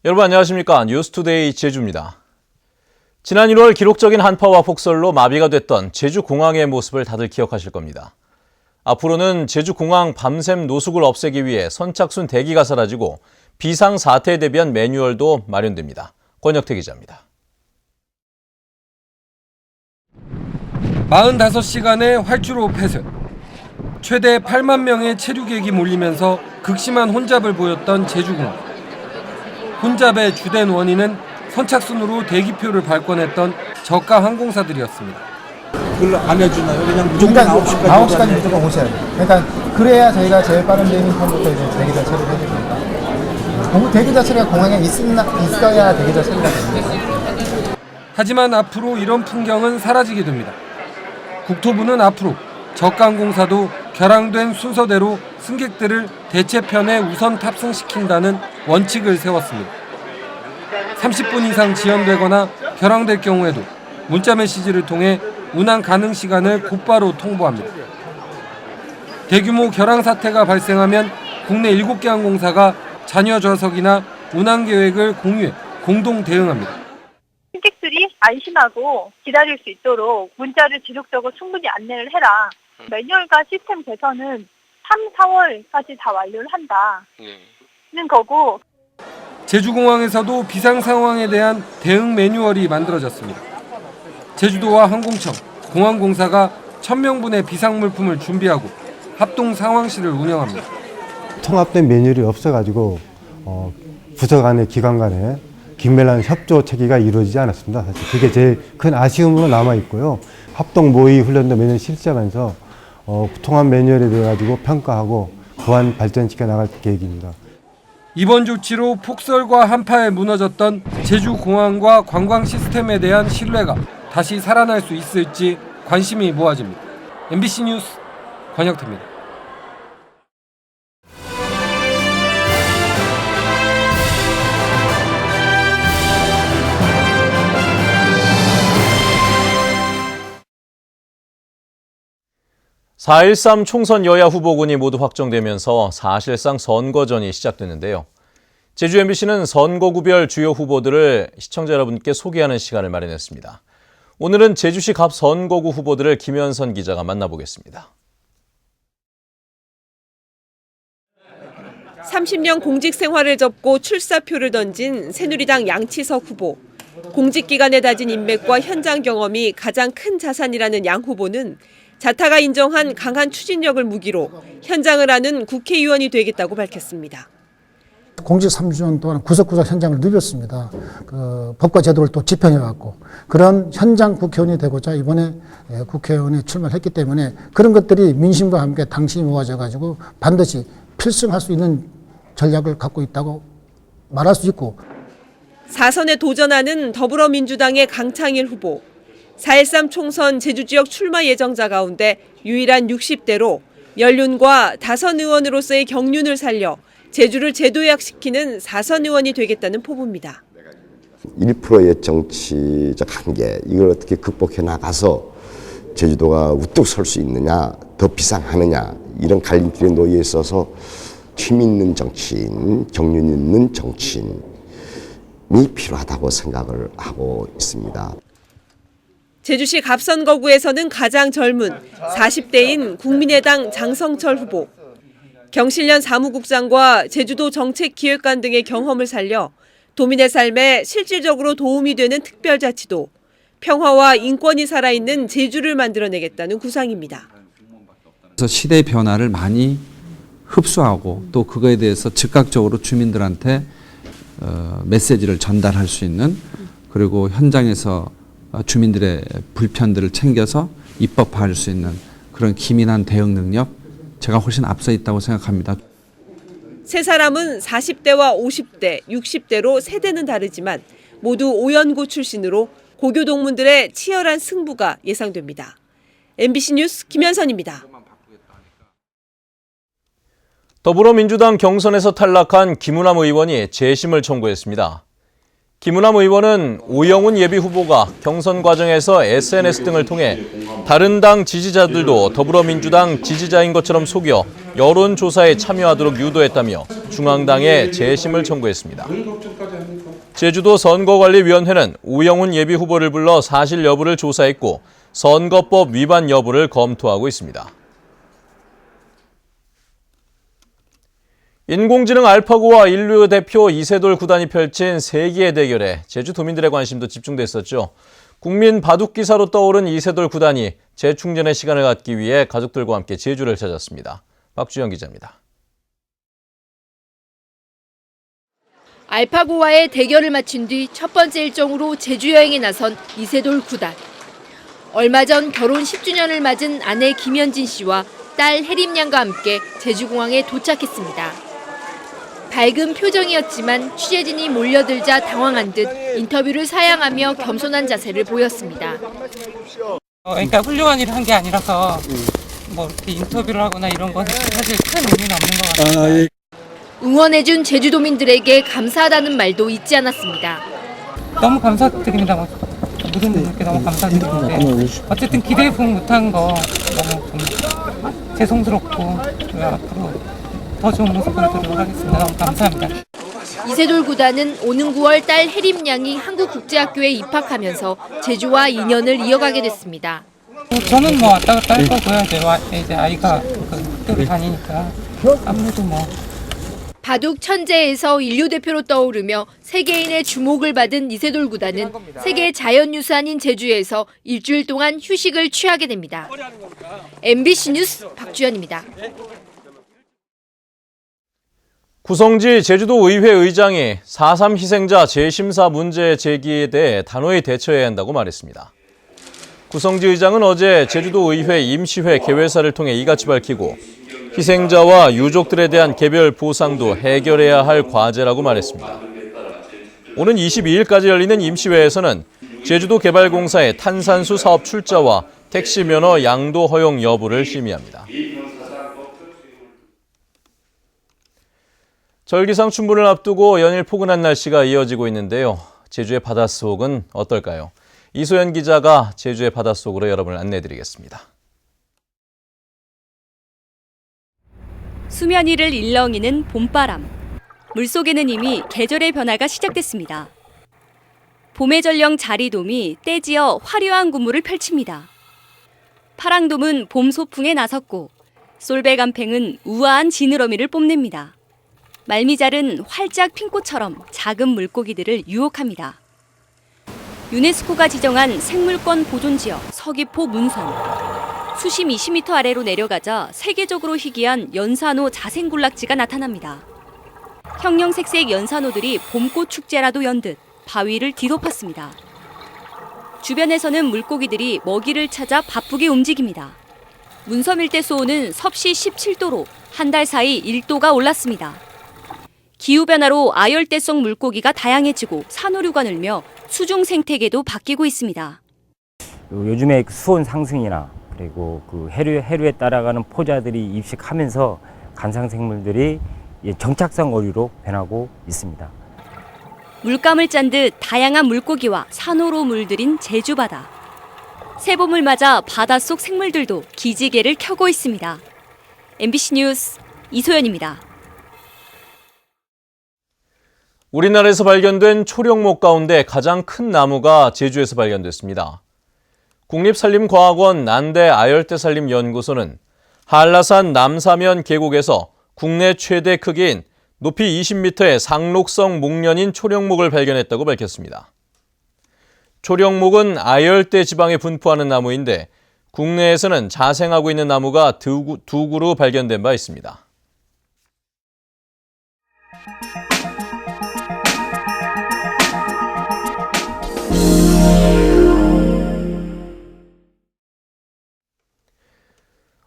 여러분 안녕하십니까? 뉴스투데이 제주입니다. 지난 1월 기록적인 한파와 폭설로 마비가 됐던 제주공항의 모습을 다들 기억하실 겁니다. 앞으로는 제주공항 밤샘 노숙을 없애기 위해 선착순 대기가 사라지고 비상사태에 대비한 매뉴얼도 마련됩니다. 권혁태 기자입니다. 45시간의 활주로 폐쇄. 최대 8만 명의 체류객이 몰리면서 극심한 혼잡을 보였던 제주공항. 혼잡의 주된 원인은 선착순으로 대기표를 발권했던 저가 항공사들이었습니다. 그걸 안 해주나요? 그냥 무조건 9시까지 무조건 오셔야 돼요. 그러니까 그래야 저희가 제일 빠른 비행기 편부터 이제 대기자 처리를 해줍니다. 대기자 처리가 공항에 있어야 대기자 처리가 됩니다. 하지만 앞으로 이런 풍경은 사라지게 됩니다. 국토부는 앞으로 저가 항공사도 결항된 순서대로 승객들을 대체편에 우선 탑승시킨다는 원칙을 세웠습니다. 30분 이상 지연되거나 결항될 경우에도 문자 메시지를 통해 운항 가능 시간을 곧바로 통보합니다. 대규모 결항 사태가 발생하면 국내 7개 항공사가 잔여 좌석이나 운항 계획을 공유해 공동 대응합니다. 승객들이 안심하고 기다릴 수 있도록 문자를 지속적으로 충분히 안내를 해라. 매뉴얼과 시스템 개선은 3, 4월까지 다 완료를 한다는 거고. 제주공항에서도 비상 상황에 대한 대응 매뉴얼이 만들어졌습니다. 제주도와 항공청, 공항공사가 1000명분의 비상물품을 준비하고 합동 상황실을 운영합니다. 통합된 매뉴얼이 없어가지고 부서 간의 기관 간에 긴밀한 협조 체계가 이루어지지 않았습니다. 사실 그게 제일 큰 아쉬움으로 남아 있고요. 합동 모의 훈련도 매년 실시하면서 통합 매뉴얼에 대해 가지고 평가하고 보완 발전시켜 나갈 계획입니다. 이번 조치로 폭설과 한파에 무너졌던 제주공항과 관광 시스템에 대한 신뢰가 다시 살아날 수 있을지 관심이 모아집니다. MBC 뉴스 권혁태입니다. (4.13) 총선 여야 후보군이 모두 확정되면서 사실상 선거전이 시작됐는데요. 제주 MBC는 선거구별 주요 후보들을 시청자 여러분께 소개하는 시간을 마련했습니다. 오늘은 제주시 갑 선거구 후보들을 김현선 기자가 만나보겠습니다. 30년 공직 생활을 접고 출사표를 던진 새누리당 양치석 후보. 공직기간에 다진 인맥과 현장 경험이 가장 큰 자산이라는 양 후보는 자타가 인정한 강한 추진력을 무기로 현장을 아는 국회의원이 되겠다고 밝혔습니다. 공직 30년 동안 구석구석 현장을 누볐습니다. 법과 제도를 또 집행해왔고 그런 현장 국회의원이 되고자 이번에 국회의원에 출마를 했기 때문에 그런 것들이 민심과 함께 당신이 모아져가지고 반드시 필승할 수 있는 전략을 갖고 있다고 말할 수 있고. 4선에 도전하는 더불어민주당의 강창일 후보. 4.13 총선 제주지역 출마 예정자 가운데 유일한 60대로 연륜과 다선 의원으로서의 경륜을 살려 제주를 재도약시키는 4선 의원이 되겠다는 포부입니다. 1%의 정치적 한계, 이걸 어떻게 극복해 나가서 제주도가 우뚝 설 수 있느냐, 더 비상하느냐, 이런 갈림길에 놓여 있어서 힘 있는 정치인, 경륜 있는 정치인이 필요하다고 생각을 하고 있습니다. 제주시 갑선거구에서는 가장 젊은 40대인 국민의당 장성철 후보. 경실련 사무국장과 제주도 정책기획관 등의 경험을 살려 도민의 삶에 실질적으로 도움이 되는 특별자치도, 평화와 인권이 살아있는 제주를 만들어내겠다는 구상입니다. 시대의 변화를 많이 흡수하고 또 그거에 대해서 즉각적으로 주민들한테 메시지를 전달할 수 있는, 그리고 현장에서 주민들의 불편들을 챙겨서 입법화할 수 있는 그런 기민한 대응 능력, 제가 훨씬 앞서 있다고 생각합니다. 세 사람은 40대와 50대, 60대로 세대는 다르지만 모두 오연고 출신으로 고교 동문들의 치열한 승부가 예상됩니다. MBC 뉴스 김현선입니다. 더불어민주당 경선에서 탈락한 김우남 의원이 재심을 청구했습니다. 김우남 의원은 오영훈 예비후보가 경선 과정에서 SNS 등을 통해 다른 당 지지자들도 더불어민주당 지지자인 것처럼 속여 여론조사에 참여하도록 유도했다며 중앙당에 재심을 청구했습니다. 제주도 선거관리위원회는 우영훈 예비후보를 불러 사실 여부를 조사했고 선거법 위반 여부를 검토하고 있습니다. 인공지능 알파고와 인류 대표 이세돌 구단이 펼친 세기의 대결에 제주도민들의 관심도 집중됐었죠. 국민 바둑 기사로 떠오른 이세돌 구단이 재충전의 시간을 갖기 위해 가족들과 함께 제주를 찾았습니다. 박주영 기자입니다. 알파고와의 대결을 마친 뒤 첫 번째 일정으로 제주 여행에 나선 이세돌 구단. 얼마 전 결혼 10주년을 맞은 아내 김현진 씨와 딸 혜림 양과 함께 제주공항에 도착했습니다. 밝은 표정이었지만 취재진이 몰려들자 당황한 듯 인터뷰를 사양하며 겸손한 자세를 보였습니다. 그러니까 훌륭한 일을 한 게 아니라서 뭐 이렇게 인터뷰를 하거나 이런 건 사실 큰 의미는 없는 것 같아요. 응원해준 제주도민들에게 감사하다는 말도 잊지 않았습니다. 너무 감사드립니다. 모든 분들께 너무 감사드리는데 어쨌든 기대에 부응 못한 거 너무 좀 죄송스럽고 앞으로 더 좋은 모습 보여드리도록 하겠습니다. 너무 감사합니다. 이세돌 구단은 오는 9월 딸 혜림 양이 한국국제학교에 입학하면서 제주와 인연을 이어가게 됐습니다. 저는 뭐 왔다 갔다 할 거고요. 이제 아이가 그 학교를 다니니까 아무래도 뭐. 바둑 천재에서 인류 대표로 떠오르며 세계인의 주목을 받은 이세돌 구단은 세계 자연유산인 제주에서 일주일 동안 휴식을 취하게 됩니다. MBC 뉴스 박주연입니다. 구성지 제주도의회 의장이 4.3 희생자 재심사 문제 제기에 대해 단호히 대처해야 한다고 말했습니다. 구성지 의장은 어제 제주도의회 임시회 개회사를 통해 이같이 밝히고 희생자와 유족들에 대한 개별 보상도 해결해야 할 과제라고 말했습니다. 오는 22일까지 열리는 임시회에서는 제주도개발공사의 탄산수 사업 출자와 택시 면허 양도 허용 여부를 심의합니다. 절기상 춘분을 앞두고 연일 포근한 날씨가 이어지고 있는데요. 제주의 바닷속은 어떨까요? 이소연 기자가 제주의 바닷속으로 여러분을 안내해드리겠습니다. 수면 위를 일렁이는 봄바람. 물속에는 이미 계절의 변화가 시작됐습니다. 봄의 전령 자리돔이 떼지어 화려한 군무를 펼칩니다. 파랑돔은 봄 소풍에 나섰고 솔배간팽은 우아한 지느러미를 뽐냅니다. 말미잘은 활짝 핀꽃처럼 작은 물고기들을 유혹합니다. 유네스코가 지정한 생물권 보존지역 서귀포 문선. 수심 20m 아래로 내려가자 세계적으로 희귀한 연산호 자생군락지가 나타납니다. 형형색색 연산호들이 봄꽃 축제라도 연 듯 바위를 뒤덮었습니다. 주변에서는 물고기들이 먹이를 찾아 바쁘게 움직입니다. 문섬 일대 수온은 섭씨 17도로 한 달 사이 1도가 올랐습니다. 기후변화로 아열대성 물고기가 다양해지고 산호류가 늘며 수중 생태계도 바뀌고 있습니다. 요즘에 수온 상승이나 그리고 그 해류에 따라가는 포자들이 입식하면서 간상생물들이 정착성 어류로 변하고 있습니다. 물감을 짠 듯 다양한 물고기와 산호로 물들인 제주바다. 새봄을 맞아 바닷속 생물들도 기지개를 켜고 있습니다. MBC 뉴스 이소연입니다. 우리나라에서 발견된 초령목 가운데 가장 큰 나무가 제주에서 발견됐습니다. 국립산림과학원 난대 아열대산림연구소는 한라산 남사면 계곡에서 국내 최대 크기인 높이 20m의 상록성 목련인 초령목을 발견했다고 밝혔습니다. 초령목은 아열대 지방에 분포하는 나무인데 국내에서는 자생하고 있는 나무가 두 그루 발견된 바 있습니다.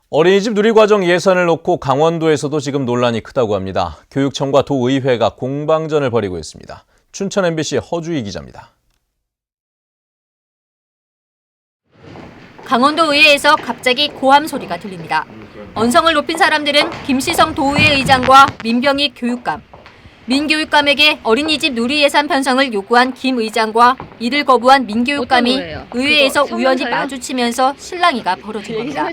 어린이집 누리과정 예산을 놓고 강원도에서도 지금 논란이 크다고 합니다. 교육청과 도의회가 공방전을 벌이고 있습니다. 춘천 MBC 허주희 기자입니다. 강원도 의회에서 갑자기 고함 소리가 들립니다. 언성을 높인 사람들은 김시성 도의회 의장과 민병희 교육감, 민교육감에게 어린이집 누리 예산 편성을 요구한 김 의장과 이를 거부한 민교육감이 의회에서 우연히 마주치면서 실랑이가 벌어진 겁니다.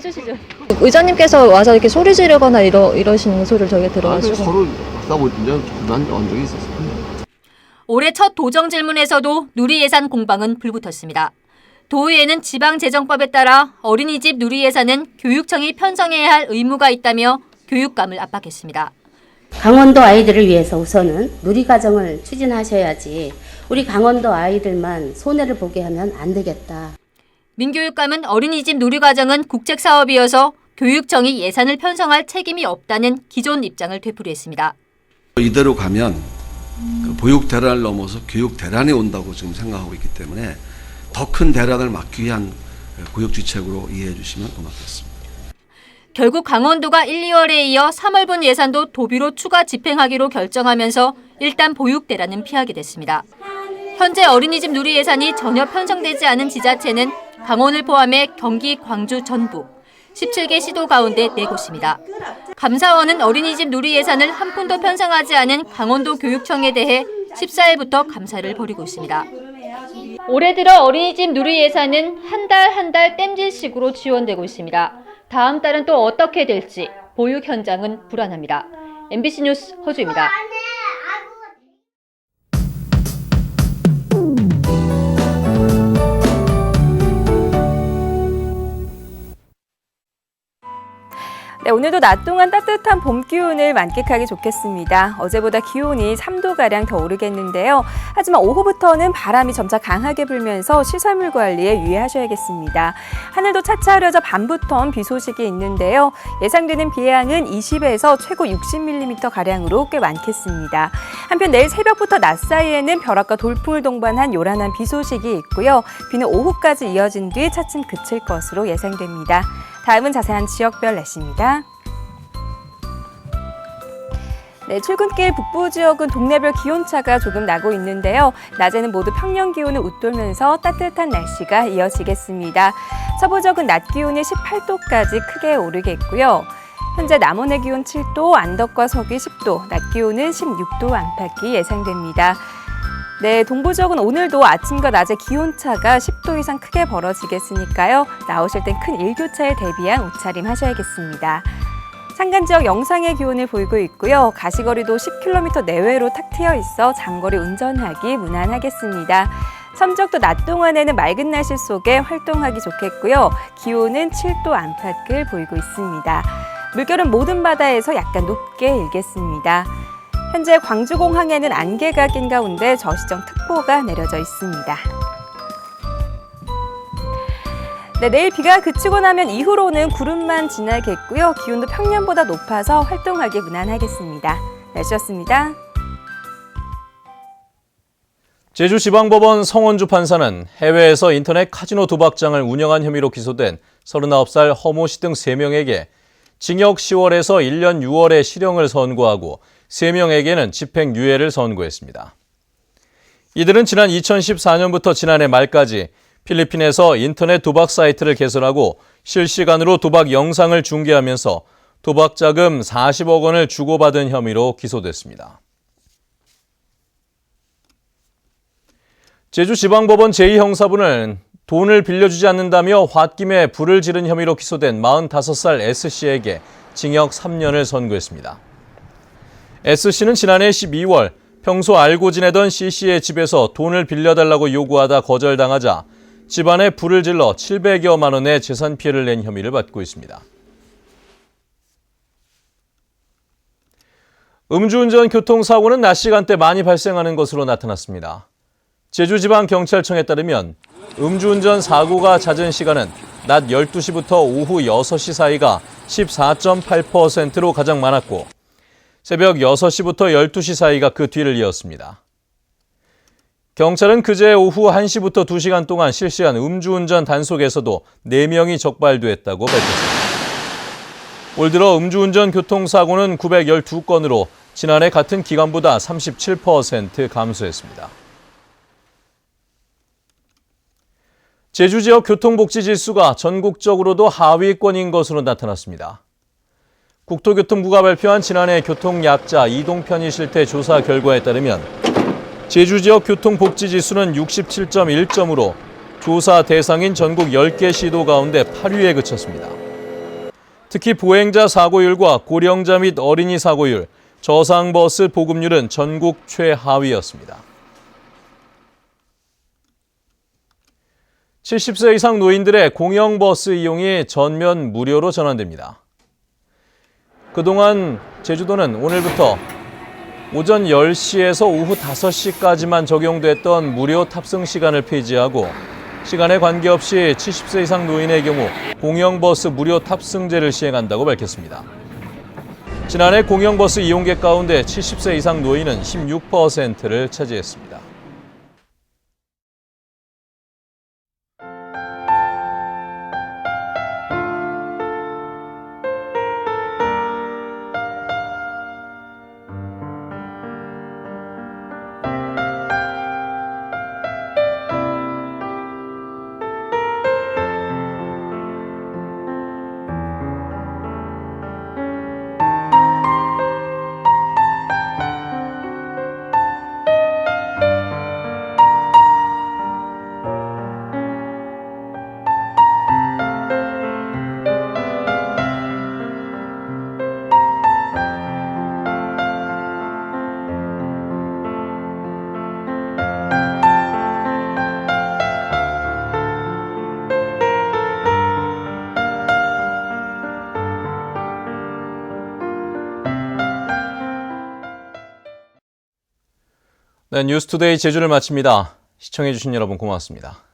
의장님께서 와서 이렇게 소리 지르거나 이러시는 소리를 저희가 들어가지고 서로 싸우고 난안 적이 있었어요. 올해 첫 도정 질문에서도 누리 예산 공방은 불붙었습니다. 도의회는 지방재정법에 따라 어린이집 누리 예산은 교육청이 편성해야 할 의무가 있다며 교육감을 압박했습니다. 강원도 아이들을 위해서 우선은 누리과정을 추진하셔야지 우리 강원도 아이들만 손해를 보게 하면 안 되겠다. 민교육감은 어린이집 누리과정은 국책사업이어서 교육청이 예산을 편성할 책임이 없다는 기존 입장을 되풀이했습니다. 이대로 가면 보육 대란을 넘어서 교육 대란이 온다고 지금 생각하고 있기 때문에 더 큰 대란을 막기 위한 구역지책으로 이해해 주시면 고맙겠습니다. 결국 강원도가 1, 2월에 이어 3월분 예산도 도비로 추가 집행하기로 결정하면서 일단 보육 대란은 피하게 됐습니다. 현재 어린이집 누리 예산이 전혀 편성되지 않은 지자체는 강원을 포함해 경기, 광주, 전북 17개 시도 가운데 4곳입니다. 감사원은 어린이집 누리 예산을 한 푼도 편성하지 않은 강원도 교육청에 대해 14일부터 감사를 벌이고 있습니다. 올해 들어 어린이집 누리 예산은 한 달 땜질식으로 지원되고 있습니다. 다음 달은 또 어떻게 될지 보육 현장은 불안합니다. MBC 뉴스 허주입니다. 네, 오늘도 낮 동안 따뜻한 봄 기온을 만끽하기 좋겠습니다. 어제보다 기온이 3도가량 더 오르겠는데요. 하지만 오후부터는 바람이 점차 강하게 불면서 시설물 관리에 유의하셔야겠습니다. 하늘도 차차 흐려져 밤부터는 비 소식이 있는데요. 예상되는 비양은 20에서 최고 60mm가량으로 꽤 많겠습니다. 한편 내일 새벽부터 낮 사이에는 벼락과 돌풍을 동반한 요란한 비 소식이 있고요. 비는 오후까지 이어진 뒤 차츰 그칠 것으로 예상됩니다. 다음은 자세한 지역별 날씨입니다. 네, 출근길 북부 지역은 동네별 기온차가 조금 나고 있는데요. 낮에는 모두 평년 기온을 웃돌면서 따뜻한 날씨가 이어지겠습니다. 서부 지역은 낮 기온이 18도까지 크게 오르겠고요. 현재 남원의 기온 7도, 안덕과 서귀 10도, 낮 기온은 16도 안팎이 예상됩니다. 네, 동부 지역은 오늘도 아침과 낮의 기온차가 10도 이상 크게 벌어지겠으니까요. 나오실 땐 큰 일교차에 대비한 옷차림 하셔야겠습니다. 산간 지역 영상의 기온을 보이고 있고요. 가시거리도 10km 내외로 탁 트여 있어 장거리 운전하기 무난하겠습니다. 섬지역도 낮 동안에는 맑은 날씨 속에 활동하기 좋겠고요. 기온은 7도 안팎을 보이고 있습니다. 물결은 모든 바다에서 약간 높게 일겠습니다. 현재 광주공항에는 안개가 낀 가운데 저시정특보가 내려져 있습니다. 네, 내일 비가 그치고 나면 이후로는 구름만 지나겠고요. 기온도 평년보다 높아서 활동하기 무난하겠습니다. 날씨였습니다. 제주지방법원 성원주 판사는 해외에서 인터넷 카지노 도박장을 운영한 혐의로 기소된 39살 허모 씨 등 3명에게 징역 10월에서 1년 6월의 실형을 선고하고 3명에게는 집행유예를 선고했습니다. 이들은 지난 2014년부터 지난해 말까지 필리핀에서 인터넷 도박 사이트를 개설하고 실시간으로 도박 영상을 중계하면서 도박 자금 40억 원을 주고받은 혐의로 기소됐습니다. 제주지방법원 제2형사부는 돈을 빌려주지 않는다며 홧김에 불을 지른 혐의로 기소된 45살 S씨에게 징역 3년을 선고했습니다. S씨는 지난해 12월 평소 알고 지내던 C씨의 집에서 돈을 빌려달라고 요구하다 거절당하자 집안에 불을 질러 700여만 원의 재산 피해를 낸 혐의를 받고 있습니다. 음주운전 교통사고는 낮 시간대 많이 발생하는 것으로 나타났습니다. 제주지방경찰청에 따르면 음주운전 사고가 잦은 시간은 낮 12시부터 오후 6시 사이가 14.8%로 가장 많았고 새벽 6시부터 12시 사이가 그 뒤를 이었습니다. 경찰은 그제 오후 1시부터 2시간 동안 실시한 음주운전 단속에서도 4명이 적발됐다고 밝혔습니다. 올 들어 음주운전 교통사고는 912건으로 지난해 같은 기간보다 37% 감소했습니다. 제주 지역 교통복지 지수가 전국적으로도 하위권인 것으로 나타났습니다. 국토교통부가 발표한 지난해 교통약자 이동 편의 실태 조사 결과에 따르면 제주 지역 교통복지 지수는 67.1점으로 조사 대상인 전국 10개 시도 가운데 8위에 그쳤습니다. 특히 보행자 사고율과 고령자 및 어린이 사고율, 저상버스 보급률은 전국 최하위였습니다. 70세 이상 노인들의 공영버스 이용이 전면 무료로 전환됩니다. 그동안 제주도는 오늘부터 오전 10시에서 오후 5시까지만 적용됐던 무료 탑승 시간을 폐지하고 시간에 관계없이 70세 이상 노인의 경우 공영버스 무료 탑승제를 시행한다고 밝혔습니다. 지난해 공영버스 이용객 가운데 70세 이상 노인은 16%를 차지했습니다. 네, 뉴스투데이 제주를 마칩니다. 시청해주신 여러분 고맙습니다.